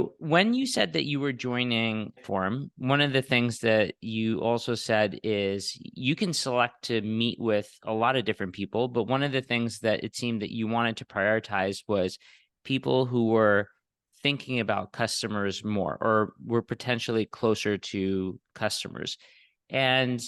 So when you said that you were joining Forum, one of the things that you also said is you can select to meet with a lot of different people, but one of the things that it seemed that you wanted to prioritize was people who were thinking about customers more or were potentially closer to customers. And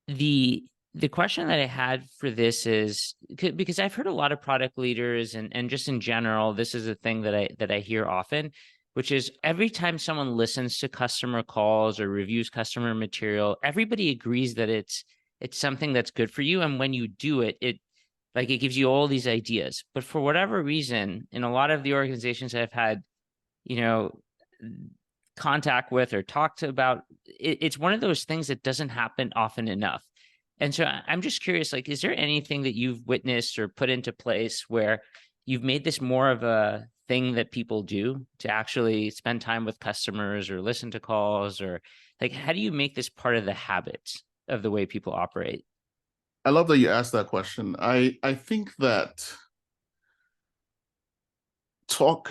the the question that I had for this is because I've heard a lot of product leaders and just in general, this is a thing that I hear often, which is every time someone listens to customer calls or reviews customer material, everybody agrees that it's something that's good for you. And when you do it, it gives you all these ideas. But for whatever reason, in a lot of the organizations that I've had, you know, contact with or talked about, it's one of those things that doesn't happen often enough. And so I'm just curious, like, is there anything that you've witnessed or put into place where you've made this more of a thing that people do to actually spend time with customers or listen to calls, or like, how do you make this part of the habit of the way people operate? I love that you asked that question. I think that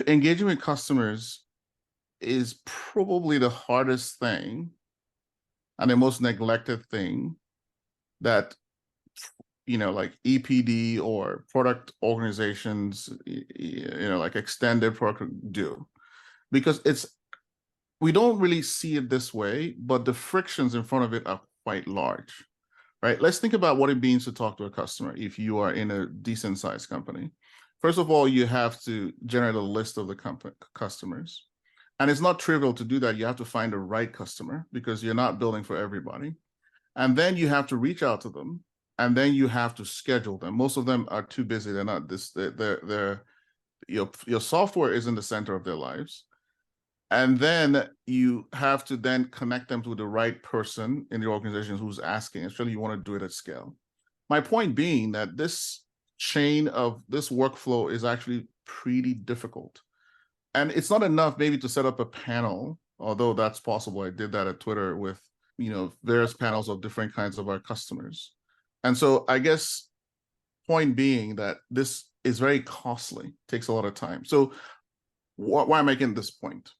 engaging with customers is probably the hardest thing and the most neglected thing that like EPD or product organizations, like extended product do, because we don't really see it this way, but the frictions in front of it are quite large, right? Let's think about what it means to talk to a customer if you are in a decent sized company. First of all, you have to generate a list of the customers. And it's not trivial to do that. You have to find the right customer because you're not building for everybody. And then you have to reach out to them. And then you have to schedule them. Most of them are too busy. They're not this, your software is in the center of their lives. And then you have to then connect them to the right person in the organization who's asking. Especially you want to do it at scale. My point being that this chain of this workflow is actually pretty difficult. And it's not enough maybe to set up a panel, although that's possible. I did that at Twitter with, various panels of different kinds of our customers. And so I guess point being that this is very costly, takes a lot of time. So why am I making this point?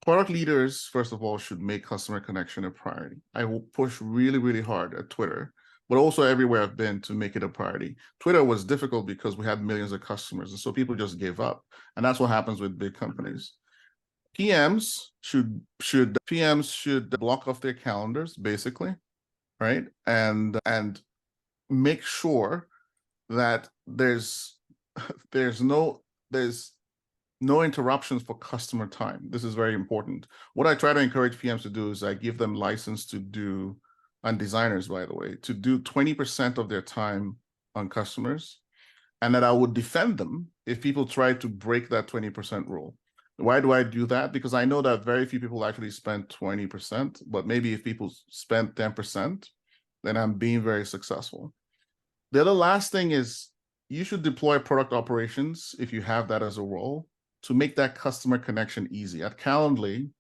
Product leaders, first of all, should make customer connection a priority. I will push really, really hard at Twitter, but also everywhere I've been to make it a priority. Twitter was difficult because we had millions of customers, and so people just gave up. And that's what happens with big companies. PMs should block off their calendars, basically, right? And make sure that there's no interruptions for customer time. This is very important. What I try to encourage PMs to do is I give them license to do, and designers, by the way, to do 20% of their time on customers, and that I would defend them if people try to break that 20% rule. Why do I do that? Because I know that very few people actually spend 20%, but maybe if people spend 10%, then I'm being very successful. The other last thing is you should deploy product operations, if you have that as a role, to make that customer connection easy. At Calendly,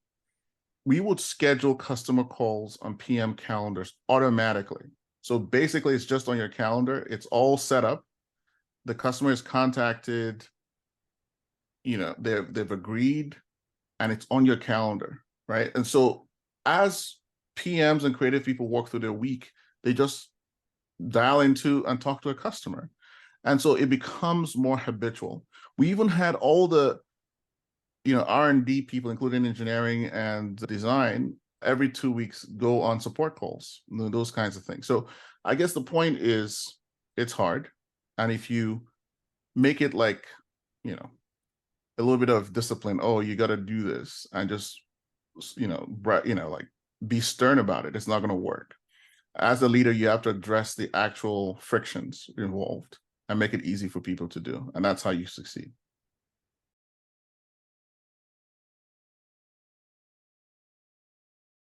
we would schedule customer calls on PM calendars automatically. So basically, it's just on your calendar. It's all set up. The customer is contacted, they've agreed, and it's on your calendar, right? And so as PMs and creative people walk through their week, they just dial into and talk to a customer. And so it becomes more habitual. We even had all the R&D people, including engineering and design, every 2 weeks go on support calls, those kinds of things. So I guess the point is it's hard. And if you make it like, a little bit of discipline, oh, you got to do this, and just, like be stern about it, it's not going to work. As a leader, you have to address the actual frictions involved and make it easy for people to do. And that's how you succeed.